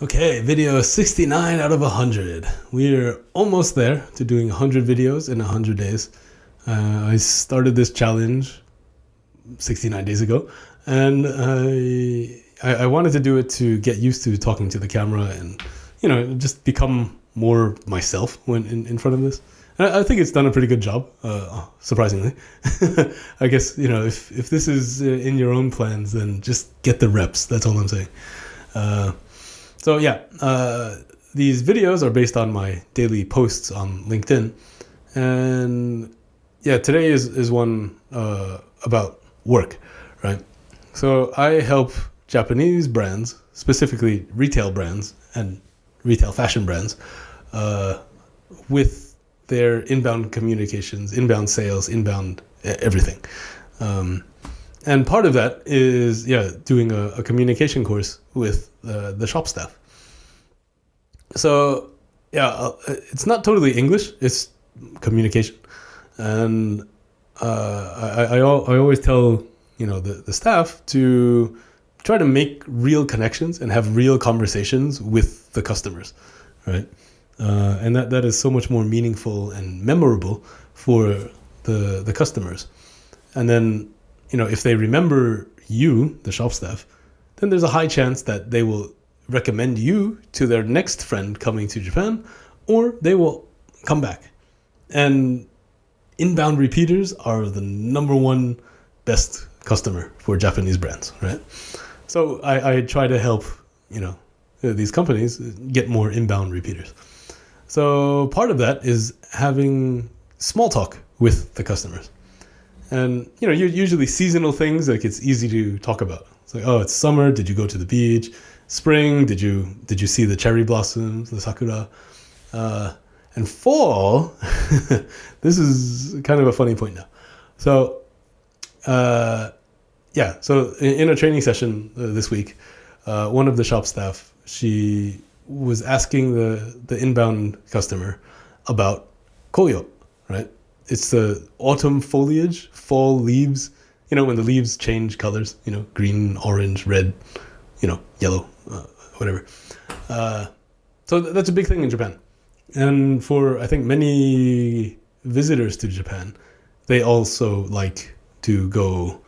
Okay, video 69 out of 100. We're almost there to doing 100 videos in 100 days. I started this challenge 69 days ago, and I wanted to do it to get used to talking to the camera and, just become more myself when in front of this. And I think it's done a pretty good job, surprisingly. I guess, if this is in your own plans, then just get the reps. That's all I'm saying. These videos are based on my daily posts on LinkedIn. And today is one about work, right? So I help Japanese brands, specifically retail brands and retail fashion brands, with their inbound communications, inbound sales, inbound everything. And part of that is, doing a communication course with the shop staff. So, it's not totally English, it's communication. And I always tell, the staff to try to make real connections and have real conversations with the customers, right? And that is so much more meaningful and memorable for the customers. And then, if they remember you, the shop staff, then there's a high chance that they will recommend you to their next friend coming to Japan, or they will come back. And inbound repeaters are the number one best customer for Japanese brands, right? So I try to help, these companies get more inbound repeaters. So part of that is having small talk with the customers. And, usually seasonal things, like it's easy to talk about. It's like, oh, it's summer. Did you go to the beach? Spring. Did you see the cherry blossoms, the sakura? And fall, this is kind of a funny point now. So, so in a training session this week, one of the shop staff, she was asking the inbound customer about koyo, right? It's the autumn foliage, fall leaves, when the leaves change colors, green, orange, red, yellow, whatever. So that's a big thing in Japan. And for, I think, many visitors to Japan, they also like to go,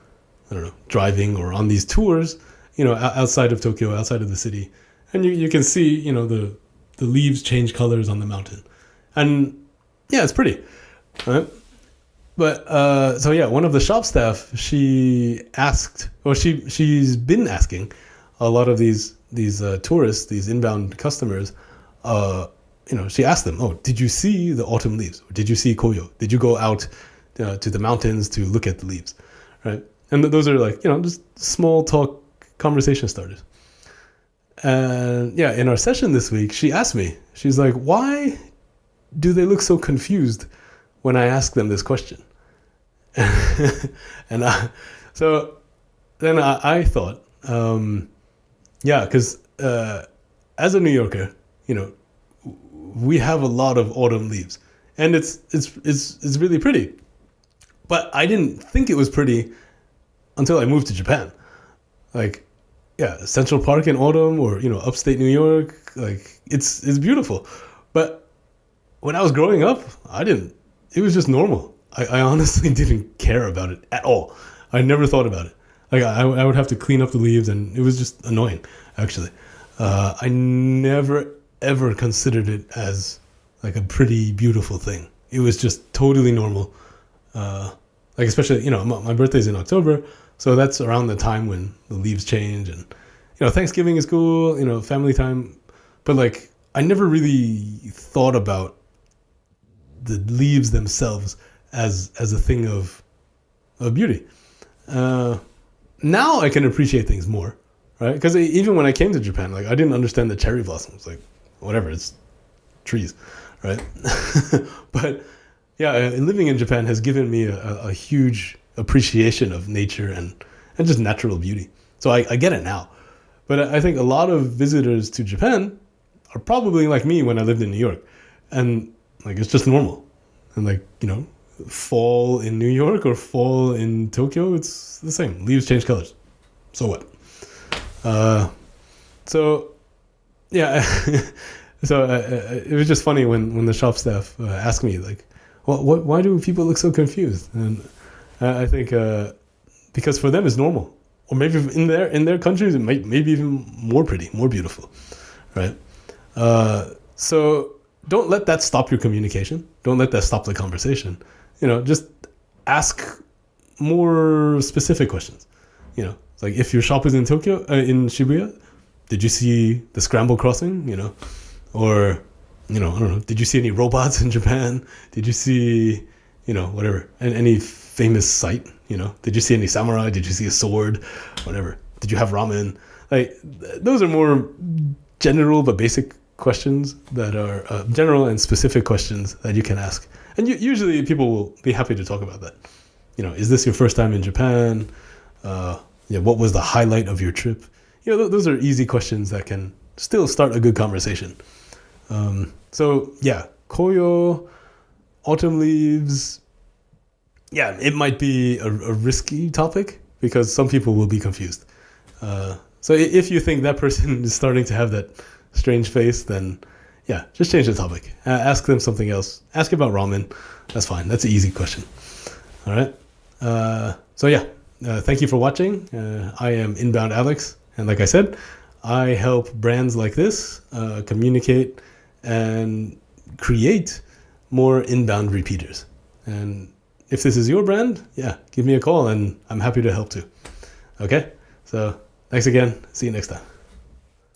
driving or on these tours, outside of Tokyo, outside of the city. And you can see, the leaves change colors on the mountain. And it's pretty. Right? But one of the shop staff, she asked, or she's been asking a lot of these tourists, these inbound customers, she asked them, oh, did you see the autumn leaves? Or did you see koyo? Did you go out to the mountains to look at the leaves? Right? And those are like, just small talk conversation starters. And in our session this week, she asked me, she's like, why do they look so confused when I ask them this question? And so then I thought, because as a New Yorker, we have a lot of autumn leaves, and it's really pretty. But I didn't think it was pretty until I moved to Japan. Like, Central Park in autumn, or upstate New York, like it's beautiful. But when I was growing up, it was just normal. I honestly didn't care about it at all. I never thought about it. Like I would have to clean up the leaves, and it was just annoying, actually. I never ever considered it as like a pretty beautiful thing. It was just totally normal. Like especially, my birthday's in October, so that's around the time when the leaves change, and Thanksgiving is cool, family time. But like I never really thought about the leaves themselves as a thing of beauty. Now I can appreciate things more, right? Because even when I came to Japan, like I didn't understand the cherry blossoms. Like whatever, it's trees, right? But living in Japan has given me a huge appreciation of nature and just natural beauty. So I get it now. But I think a lot of visitors to Japan are probably like me when I lived in New York, and like it's just normal. And like fall in New York or fall in Tokyo, it's the same. Leaves change colors. So what? So yeah. So it was just funny when the shop staff asked me like, why do people look so confused? And I think because for them it's normal, or maybe in their countries it might maybe even more pretty, more beautiful, right? So don't let that stop your communication. Don't let that stop the conversation. Just ask more specific questions. Like if your shop is in Tokyo, in Shibuya, did you see the scramble crossing? Or I don't know, did you see any robots in Japan? Did you see, whatever, any famous site? Did you see any samurai? Did you see a sword? Whatever. Did you have ramen? Like those are more general but basic questions that are general and specific questions that you can ask. And usually people will be happy to talk about that. Is this your first time in Japan? What was the highlight of your trip? Those are easy questions that can still start a good conversation. So yeah, Koyo, autumn leaves. Yeah, it might be a risky topic because some people will be confused. So if you think that person is starting to have that strange face, then yeah, just change the topic. Ask them something else. Ask about ramen. That's fine. That's an easy question. All right. So yeah, thank you for watching. I am Inbound Alex. And like I said, I help brands like this communicate and create more inbound repeaters. And if this is your brand, yeah, give me a call and I'm happy to help too. Okay? So thanks again. See you next time.